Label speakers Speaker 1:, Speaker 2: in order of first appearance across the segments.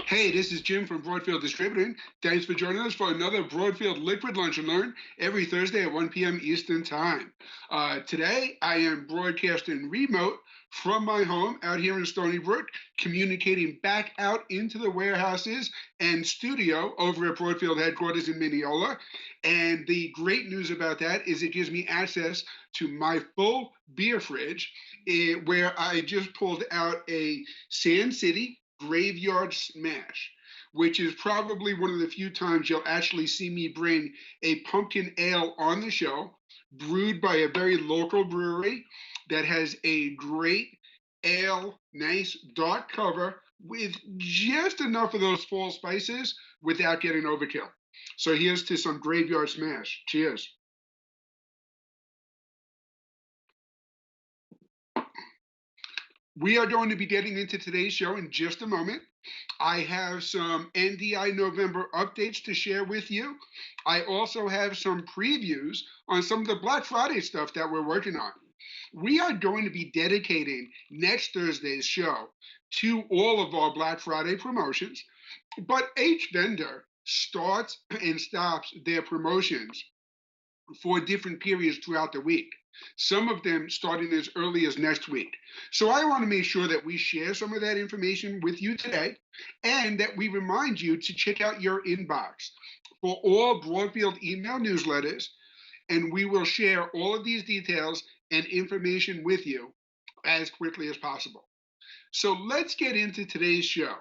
Speaker 1: Hey, this is Jim from Broadfield Distributing. Thanks for joining us for another Broadfield Liquid Lunch and Learn every Thursday at 1 p.m. Eastern Time. Today, I am broadcasting remote from my home out here in Stony Brook, communicating back out into the warehouses and studio over at Broadfield headquarters in Mineola. And the great news about that is it gives me access to my full beer fridge, where I just pulled out a Sand City Graveyard Smash, which is probably one of the few times you'll actually see me bring a pumpkin ale on the show, brewed by a very local brewery that has a great ale, nice dark cover with just enough of those fall spices without getting overkill. So here's to some Graveyard Smash. Cheers. We are going to be getting into today's show in just a moment. I have some NDI November updates to share with you. I also have some previews on some of the Black Friday stuff that we're working on. We are going to be dedicating next Thursday's show to all of our Black Friday promotions, but each vendor starts and stops their promotions for different periods throughout the week, some of them starting as early as next week. So I want to make sure that we share some of that information with you today and that we remind you to check out your inbox for all Broadfield email newsletters, and we will share all of these details and information with you as quickly as possible. So let's get into today's show.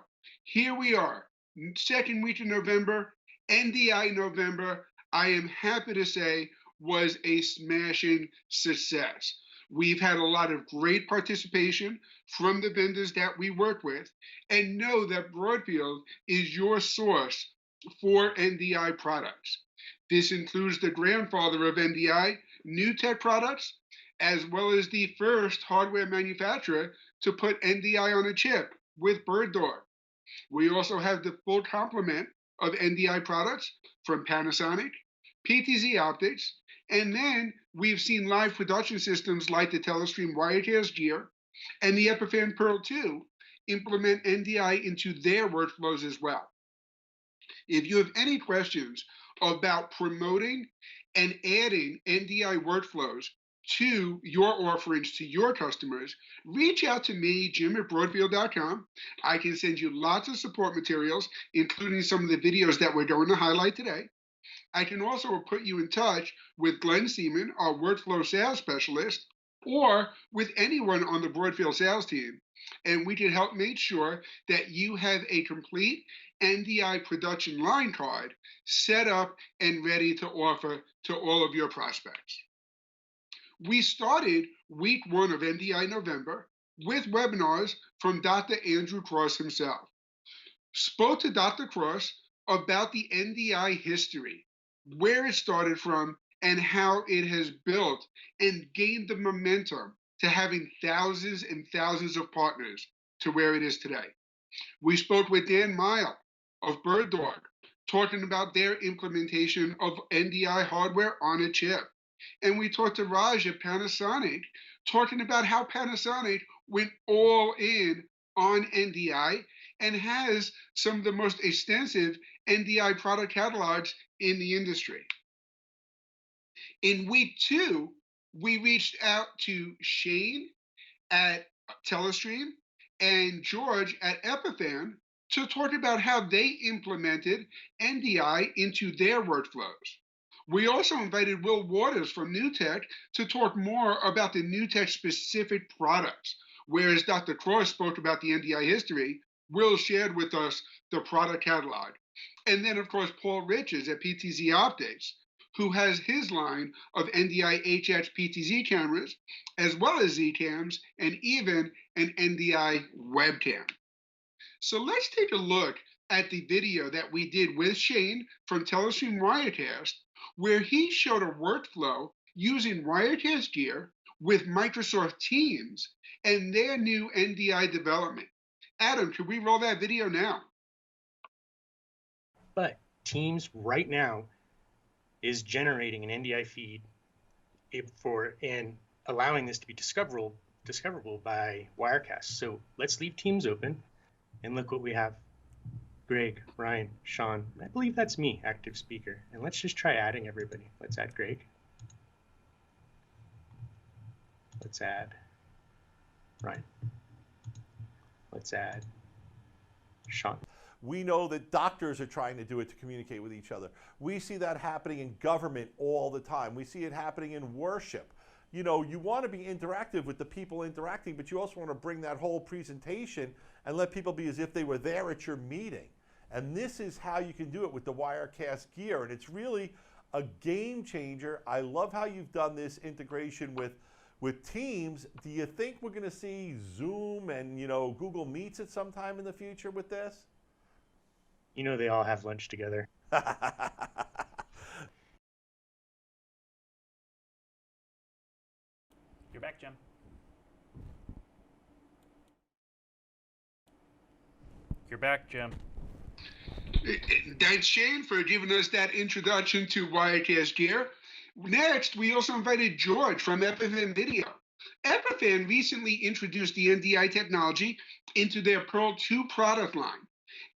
Speaker 1: Here we are, second week in November, NDI November. I am happy to say was a smashing success. We've had a lot of great participation from the vendors that we work with, and know that Broadfield is your source for NDI products. This includes the grandfather of NDI, NewTek products, as well as the first hardware manufacturer to put NDI on a chip with Bird Dog. We also have the full complement of NDI products from Panasonic, PTZ Optics, and then we've seen live production systems like the Telestream Wirecast gear and the Epiphan Pearl 2 implement NDI into their workflows as well. If you have any questions about promoting and adding NDI workflows to your offerings to your customers, reach out to me, Jim at Broadfield.com. I can send you lots of support materials, including some of the videos that we're going to highlight today. I can also put you in touch with Glenn Seaman, our workflow sales specialist, or with anyone on the Broadfield sales team, and we can help make sure that you have a complete NDI production line card set up and ready to offer to all of your prospects. We started week one of NDI November with webinars from Dr. Andrew Cross himself. Spoke to Dr. Cross about the NDI history, where it started from, and how it has built and gained the momentum to having thousands and thousands of partners to where it is today. We spoke with Dan Mile of Bird Dog, talking about their implementation of NDI hardware on a chip. And we talked to Raj at Panasonic, talking about how Panasonic went all in on NDI and has some of the most extensive NDI product catalogs in the industry. In week two, we reached out to Shane at Telestream and George at Epiphan to talk about how they implemented NDI into their workflows. We also invited Will Waters from NewTek to talk more about the NewTek specific products. Whereas Dr. Cross spoke about the NDI history, Will shared with us the product catalog. And then, of course, Paul Richards at PTZ Optics, who has his line of NDI HX PTZ cameras, as well as Z cams, and even an NDI webcam. So let's take a look at the video that we did with Shane from Telestream Wirecast, where he showed a workflow using Wirecast gear with Microsoft Teams and their new NDI development. Adam, could we roll that video now?
Speaker 2: But Teams right now is generating an NDI feed and allowing this to be discoverable by Wirecast. So let's leave Teams open and look what we have. Greg, Ryan, Sean. I believe that's me, active speaker. And let's just try adding everybody. Let's add Greg. Let's add Ryan. Let's add Sean.
Speaker 3: We know that doctors are trying to do it to communicate with each other. We see that happening in government all the time. We see it happening in worship. You know, you want to be interactive with the people interacting, but you also want to bring that whole presentation and let people be as if they were there at your meeting. And this is how you can do it with the Wirecast gear. And it's really a game changer. I love how you've done this integration with Teams. Do you think we're going to see Zoom and, you know, Google Meets at some time in the future with this?
Speaker 2: You know, they all have lunch together.
Speaker 4: You're back, Jim. You're back, Jim.
Speaker 1: Thanks, Shane, for giving us that introduction to Wirecast gear. Next, we also invited George from Epiphan Video. Epiphan recently introduced the NDI technology into their Pearl 2 product line.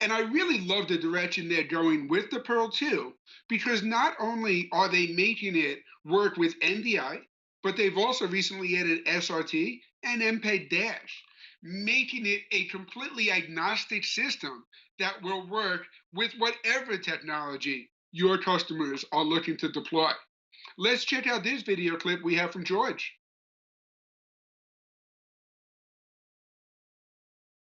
Speaker 1: And I really love the direction they're going with the Pearl 2, because not only are they making it work with NDI, but they've also recently added SRT and MPEG-Dash, making it a completely agnostic system that will work with whatever technology your customers are looking to deploy. Let's check out this video clip we have from George.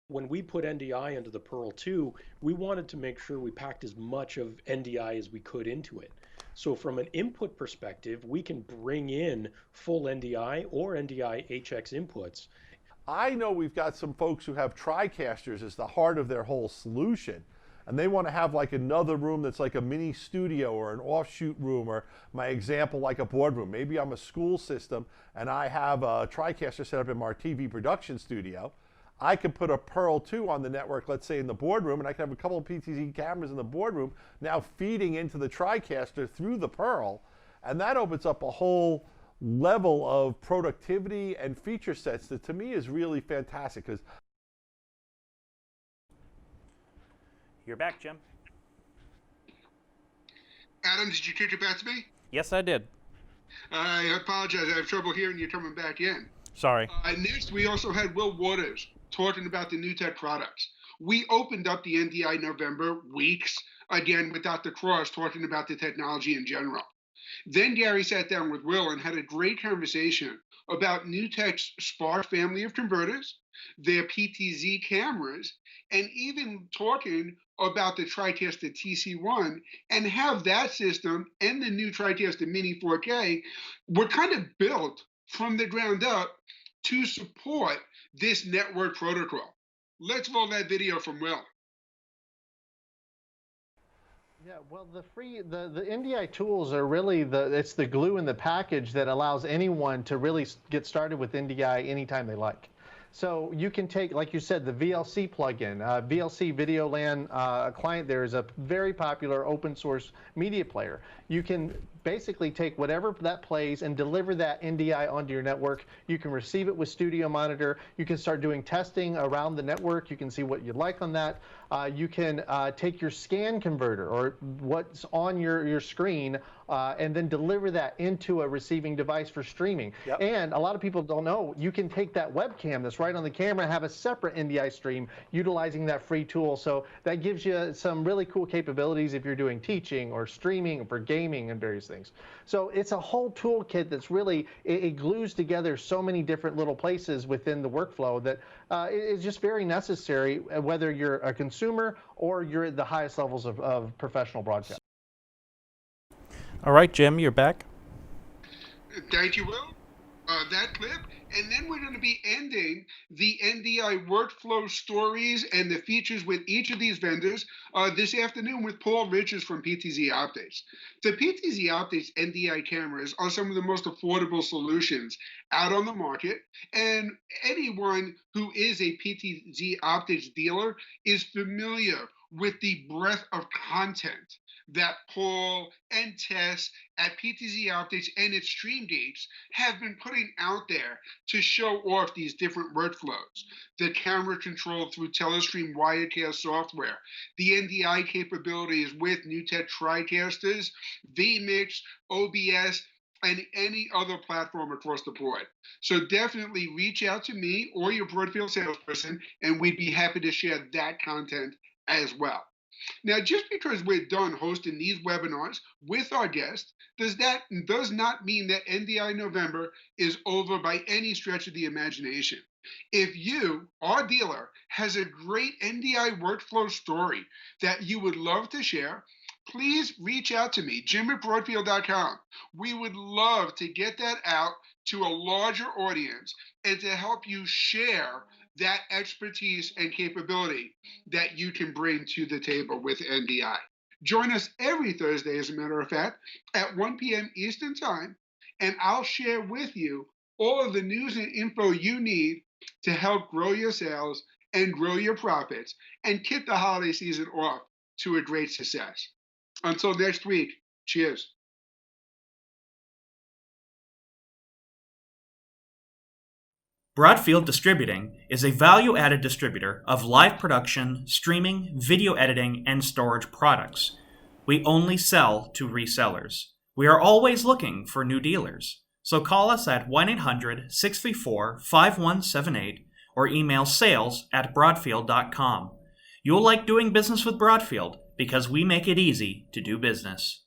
Speaker 5: When we put NDI into the Pearl 2, we wanted to make sure we packed as much of NDI as we could into it. So from an input perspective, we can bring in full NDI or NDI HX inputs.
Speaker 3: I know we've got some folks who have TriCasters as the heart of their whole solution, and they want to have like another room that's like a mini studio or an offshoot room, or my example, like a boardroom. Maybe I'm a school system and I have a TriCaster set up in our TV production studio. I could put a Pearl 2 on the network, let's say in the boardroom, and I could have a couple of PTZ cameras in the boardroom now feeding into the TriCaster through the Pearl, and that opens up a whole level of productivity and feature sets that to me is really fantastic. Because
Speaker 4: You're back, Jim.
Speaker 1: Adam, did you kick it back to me?
Speaker 4: Yes, I did.
Speaker 1: I apologize. I have trouble hearing you coming back in.
Speaker 4: Sorry.
Speaker 1: Next, we also had Will Waters talking about the NewTek products. We opened up the NDI November weeks, again, with Dr. Cross talking about the technology in general. Then Gary sat down with Will and had a great conversation about NewTek's Spark family of converters, their PTZ cameras, and even talking about the TriCaster TC1 and how that system and the new TriCaster Mini 4K were kind of built from the ground up to support this network protocol. Let's roll that video from Will.
Speaker 6: Yeah, well, the NDI tools are really it's the glue in the package that allows anyone to really get started with NDI anytime they like. So you can take, like you said, the VLC plugin. VLC VideoLAN client there is a very popular open source media player. You can basically take whatever that plays and deliver that NDI onto your network. You can receive it with Studio Monitor. You can start doing testing around the network. You can see what you'd like on that. You can take your scan converter or what's on your screen and then deliver that into a receiving device for streaming.
Speaker 3: Yep.
Speaker 6: And a lot of people don't know, you can take that webcam that's right on the camera and have a separate NDI stream utilizing that free tool. So that gives you some really cool capabilities if you're doing teaching or streaming or for gaming and various things. So it's a whole toolkit that's really, it glues together so many different little places within the workflow that is just very necessary, whether you're a consumer or you're at the highest levels of professional broadcast.
Speaker 4: All right, Jim, you're back.
Speaker 1: Thank you, Will. That clip. And then we're going to be ending the NDI workflow stories and the features with each of these vendors this afternoon with Paul Richards from PTZ Optics. The PTZ Optics NDI cameras are some of the most affordable solutions out on the market. And anyone who is a PTZ Optics dealer is familiar with the breadth of content that Paul and Tess at PTZ Optics and its StreamGates have been putting out there to show off these different workflows. The camera control through Telestream Wirecast software, the NDI capabilities with NewTek TriCasters, vMix, OBS, and any other platform across the board. So definitely reach out to me or your Broadfield salesperson, and we'd be happy to share that content as well. Now, just because we're done hosting these webinars with our guests, does not mean that NDI November is over by any stretch of the imagination. If you, our dealer, has a great NDI workflow story that you would love to share, please reach out to me, jim@broadfield.com. We would love to get that out to a larger audience and to help you share that expertise and capability that you can bring to the table with NDI. Join us every Thursday, as a matter of fact, at 1 p.m. Eastern Time, and I'll share with you all of the news and info you need to help grow your sales and grow your profits and kick the holiday season off to a great success. Until next week, cheers.
Speaker 7: Broadfield Distributing is a value-added distributor of live production, streaming, video editing, and storage products. We only sell to resellers. We are always looking for new dealers. So call us at 1-800-634-5178 or email sales@broadfield.com. You'll like doing business with Broadfield because we make it easy to do business.